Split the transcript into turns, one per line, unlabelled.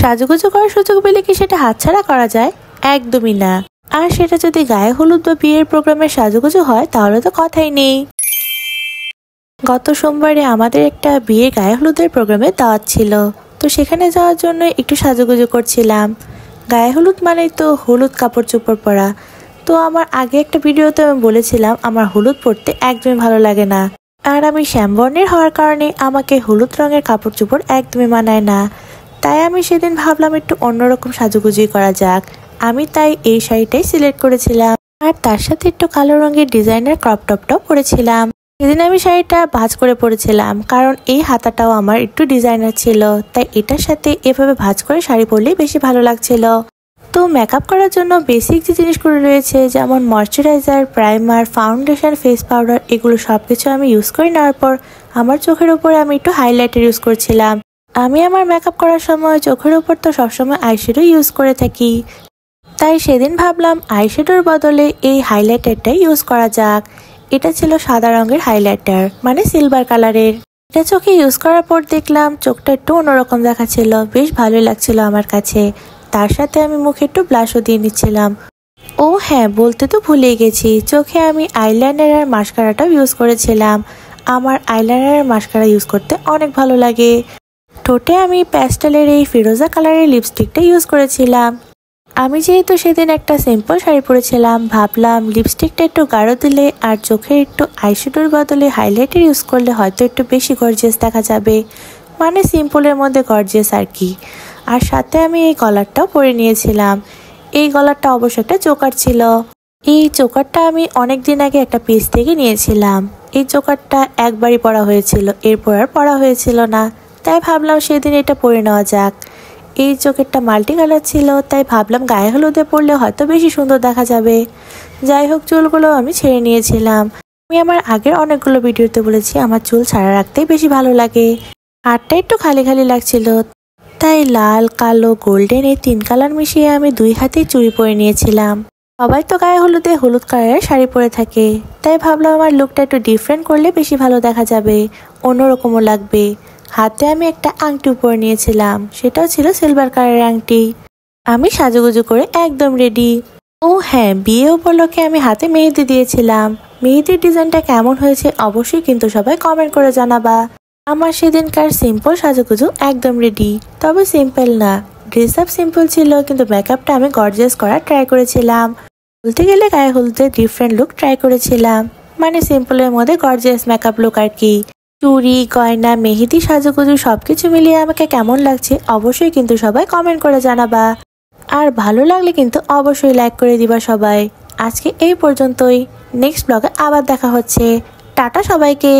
সাজুগুজু করার সুযোগ পেলে কি সেটা হাতছাড়া করা যায়? একদমই না। আর সেটা যদি গায়ে হলুদ বা বিয়ের প্রোগ্রামের সাজুগুজু হয় তাহলে তো কথাই নেই। গত সোমবারে আমাদের একটা বিয়ের গায়ে হলুদের প্রোগ্রামে দাওয়াত ছিল, তো সেখানে যাওয়ার জন্য একটু সাজুগুজু করছিলাম। গায়ে হলুদ মানেই তো হলুদ কাপড় চোপড় পরা। তো আমার আগে একটা ভিডিওতে আমি বলেছিলাম আমার হলুদ পরতে একদমই ভালো লাগে না, আর আমি শ্যামবর্ণের হওয়ার কারণে আমাকে হলুদ রঙের কাপড় চোপড় একদমই মানায় না। তাই আমি সেদিন ভাবলাম একটু অন্যরকম সাজুগুজুই করা যাক। আমি তাই এই শাড়িটাই সিলেক্ট করেছিলাম, আর তার সাথে একটু কালো রঙের ডিজাইনার ক্রপ টপটাও পরেছিলাম। সেদিন আমি শাড়িটা ভাঁজ করে পরেছিলাম, কারণ এই হাতাটাও আমার একটু ডিজাইনার ছিল, তাই এটার সাথে এভাবে ভাঁজ করে শাড়ি পরলেই বেশি ভালো লাগছিল। তো মেকআপ করার জন্য বেসিক যে জিনিসগুলো রয়েছে, যেমন moisturiser, primer, foundation, face powder, এগুলো সবকিছু আমি ইউজ করে নেওয়ার পর আমার চোখের উপরে আমি একটু হাইলাইটার ইউজ করছিলাম। আমি আমার মেকআপ করার সময় চোখের উপর তো সবসময় আইশ্যাডো ইউজ করে থাকি, তাই সেদিন ভাবলাম আইশ্যাডোর বদলে এই হাইলাইটারটাই ইউজ করা যাক। এটা ছিল সাদা রঙের হাইলাইটার, মানে সিলভার কালারের। এটা চোখে ইউজ করার পর দেখলাম চোখটা একটু অন্যরকম দেখাচ্ছিল, বেশ ভালোই লাগছিল আমার কাছে। তার সাথে আমি মুখে একটু ব্লাশও দিয়ে নিচ্ছিলাম। ও হ্যাঁ, বলতে তো ভুলেই গেছি, চোখে আমি আইলাইনার আর মাস্কারাটাও ইউজ করেছিলাম। আমার আইলাইনার আর মাস্কারা ইউজ করতে অনেক ভালো লাগে। ঠোঁটে আমি প্যাস্টেলের এই ফিরোজা কালারের লিপস্টিকটা ইউজ করেছিলাম। আমি যেহেতু সেদিন একটা সিম্পল শাড়ি পরেছিলাম, ভাবলাম লিপস্টিকটা একটু গাঢ় দিলে আর চোখে একটু আইশ্যাডোর বদলে হাইলাইটার ইউজ করলে হয়তো একটু বেশি গর্জিয়াস দেখা যাবে, মানে সিম্পলের মধ্যে গর্জিয়াস আর কি। আর সাথে আমি এই গলারটাও পরে নিয়েছিলাম। এই গলারটা অবশ্য একটা চোকার ছিল। এই চোকারটা আমি অনেক দিন আগে একটা পেজ থেকে নিয়েছিলাম। এই চোকারটা একবারই পরা হয়েছিল, এরপর আর পরা হয়েছিল না, তাই ভাবলাম সেদিন এটা পরে নেওয়া যাক। এই চোখেরটা মাল্টি কালার ছিল, তাই ভাবলাম গায়ে হলুদে পরলে হয়তো বেশি সুন্দর দেখা যাবে। যাই হোক, চুলগুলো আমি ছেড়ে নিয়েছিলাম। আমি আমার আগের অনেকগুলো ভিডিওতে বলেছি আমার চুল ছাড়া রাখতেই বেশি ভালো লাগে। হাতটা একটু খালি খালি লাগছিল, তাই লাল, কালো, গোল্ডেন এই 3 কালার মিশিয়ে আমি 2 হাতেই চুড়ি পরে নিয়েছিলাম। সবাই তো গায়ে হলুদে হলুদ কালারের শাড়ি পরে থাকে, তাই ভাবলাম আমার লুকটা একটু ডিফারেন্ট করলে বেশি ভালো দেখা যাবে, অন্যরকমও লাগবে। হাতে আমি একটা আংটি পরে নিয়েছিলাম, সেটাও ছিল সিলভার কালারের আংটি। আমি সাজুগুজু করে একদম রেডি। ও হ্যাঁ, বিয়ে উপলক্ষে আমি হাতে মেহেদি দিয়েছিলাম। মেহেদির ডিজাইনটা কেমন হয়েছে অবশ্যই কিন্তু সবাই কমেন্ট করে জানাবা। আমার সেদিনকার সিম্পল সাজুগুজু একদম রেডি, তবে সিম্পল না, ড্রেস আপ সিম্পল ছিল, কিন্তু মেকআপটা আমি গর্জিয়াস করার ট্রাই করেছিলাম। বলতে গেলে গায়ে হলুদের ডিফারেন্ট লুক ট্রাই করেছিলাম, মানে সিম্পলের মধ্যে গর্জিয়াস মেকআপ লুক আর কি। চুড়ি, গয়না, মেহেদি, সাজুগুজু সবকিছু মিলিয়ে আমাকে কেমন লাগছে অবশ্যই কিন্তু সবাই কমেন্ট করে জানাবা। আর ভালো লাগলে কিন্তু অবশ্যই লাইক করে দিবা সবাই। আজকে এই পর্যন্তই, নেক্সট ব্লগে আবার দেখা হচ্ছে। টাটা সবাইকে।